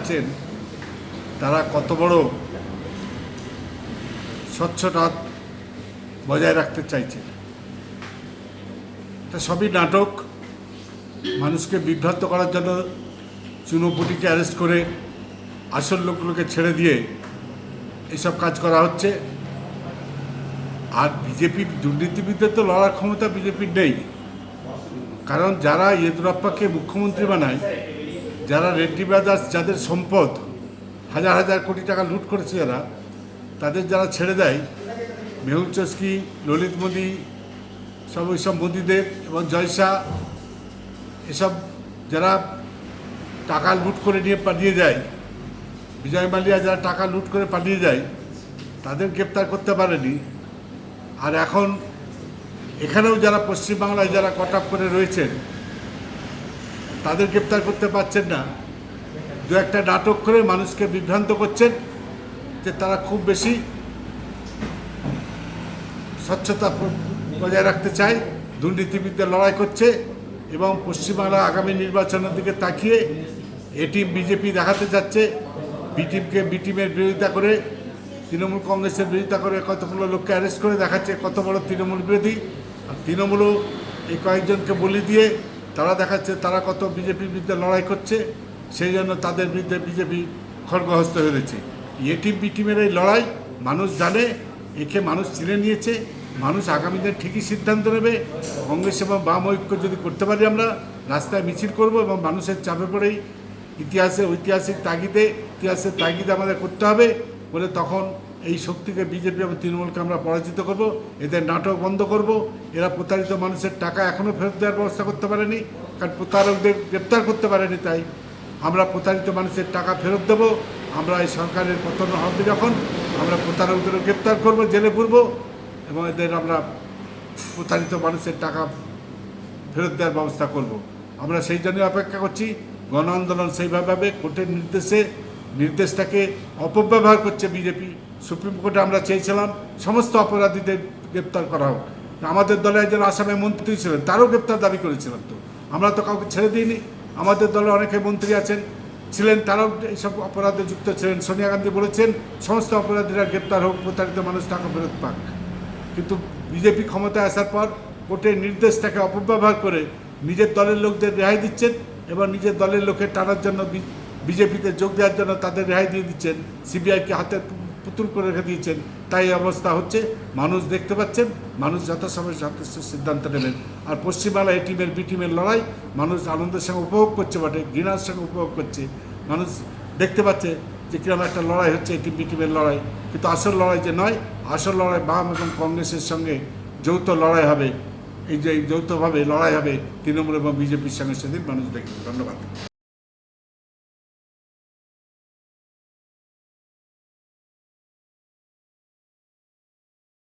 আছেন তারা কত বড় স্বচ্ছতা বজায় রাখতে চাইছেন। এটা সবই নাটক। মানুষকে বিভ্রান্ত করার জন্য চুনোপুটিকে অ্যারেস্ট করে আসল লোকগুলোকে ছেড়ে দিয়ে এইসব কাজ করা হচ্ছে। আর বিজেপির দুর্নীতিবিদদের তো লড়ার ক্ষমতা বিজেপির নেই, কারণ যারা ইয়েদুরাপ্পাকে মুখ্যমন্ত্রী বানায়, যারা রেড্ডি ব্রাদার্স, যাদের সম্পদ হাজার হাজার কোটি টাকা লুট করেছে, তাদের যারা ছেড়ে দেয়, মেহুল চস্কি, ললিত মোদি, ওইসব মোদিদের এবং জয়শাহ, এসব যারা টাকা লুট করে নিয়ে পালিয়ে যায়, বিজয় মালিয়া যারা টাকা লুট করে পালিয়ে যায়, তাদের গ্রেপ্তার করতে পারেনি। আর এখন এখানেও যারা পশ্চিমবাংলায় যারা কটআপ করে রয়েছেন, তাদের গ্রেপ্তার করতে পারছেন না। দু একটা নাটক করে মানুষকে বিভ্রান্ত করছেন যে তারা খুব বেশি স্বচ্ছতা বজায় রাখতে চায়, দুর্নীতিবিদদের লড়াই করছে এবং পশ্চিমবাংলা আগামী নির্বাচনের দিকে তাকিয়ে এ টিম বিজেপি দেখাতে যাচ্ছে। বি টিমের বিরোধিতা করে, তৃণমূল কংগ্রেসের বিরোধিতা করে কতগুলো লোককে অ্যারেস্ট করে দেখাচ্ছে কত বড় তৃণমূল বিরোধী। আর তৃণমূলও এই কয়েকজনকে বলি দিয়ে তারা দেখাচ্ছে তারা কত বিজেপির বিরুদ্ধে লড়াই করছে। সেই জন্য তাদের বিরুদ্ধে বিজেপি খড়গহস্ত হয়েছে। এ টিম বি টিমের এই লড়াই মানুষ জানে, একে মানুষ চিনে নিয়েছে। মানুষ আগামী দিনে ঠিকই সিদ্ধান্ত নেবে। কংগ্রেস এবং বাম ঐক্য যদি করতে পারি, আমরা রাস্তায় মিছিল করব এবং মানুষের চাপে পড়েই ঐতিহাসিক তাগিদে আমাদের করতে হবে বলে, তখন এই শক্তিকে বিজেপি এবং তৃণমূলকে আমরা পরাজিত করব। এদের নাটক বন্ধ করব। এরা প্রতারিত মানুষের টাকা এখনও ফেরত দেওয়ার ব্যবস্থা করতে পারেনি, কারণ প্রতারকদের গ্রেপ্তার করতে পারেনি। তাই আমরা প্রতারিত মানুষের টাকা ফেরত দেব। আমরা এই সরকারের পতন হবে যখন, আমরা প্রতারকদেরও গ্রেপ্তার করব, জেলে পুরব এবং এদের আমরা প্রতারিত মানুষের টাকা ফেরত দেওয়ার ব্যবস্থা করব। আমরা সেই জন্যই অপেক্ষা করছি। গণ আন্দোলন সেইভাবে কোর্টের নির্দেশটাকে অপব্যবহার করছে বিজেপি। সুপ্রিম কোর্টে আমরা চেয়েছিলাম সমস্ত অপরাধীদের গ্রেপ্তার করা হোক। আমাদের দলে একজন আসামে মন্ত্রী ছিলেন, তারও গ্রেপ্তার দাবি করেছিলাম। তো আমরা তো কাউকে ছেড়ে দিইনি। আমাদের দলে অনেকে মন্ত্রী ছিলেন, তারাও এইসব অপরাধে যুক্ত ছিলেন। সোনিয়া গান্ধী বলেছেন সমস্ত অপরাধীরা গ্রেপ্তার হোক, প্রতারিত মানুষ টাকা ফেরত পাক। কিন্তু বিজেপি ক্ষমতায় আসার পর কোর্টের নির্দেশটাকে অপব্যবহার করে নিজের দলের লোকদের রেহাই দিচ্ছেন এবং নিজের দলের লোকের টানার জন্য বিজেপিতে যোগ দেওয়ার জন্য তাদের রেহাই দিয়ে দিচ্ছেন, সিবিআইকে হাতে পুতুল করে রেখে দিয়েছেন। তাই অবস্থা হচ্ছে। মানুষ দেখতে পাচ্ছেন, মানুষ যথাসময়ে যথেষ্ট সিদ্ধান্ত নেবেন। আর পশ্চিমবাংলা এ টিমের বি টিমের লড়াই মানুষ আনন্দের সঙ্গে উপভোগ করছে বটে, ঘৃণার সঙ্গে উপভোগ করছে। মানুষ দেখতে পাচ্ছে যে কীরকম একটা লড়াই হচ্ছে, এ টিম বি টিমের লড়াই। কিন্তু আসল লড়াই যে নয়, আসল লড়াই বাম এবং কংগ্রেসের সঙ্গে যৌথ লড়াই হবে। এই যে যৌথভাবে লড়াই হবে তৃণমূল এবং বিজেপির সঙ্গে, সেদিন মানুষ দেখবে। ধন্যবাদ।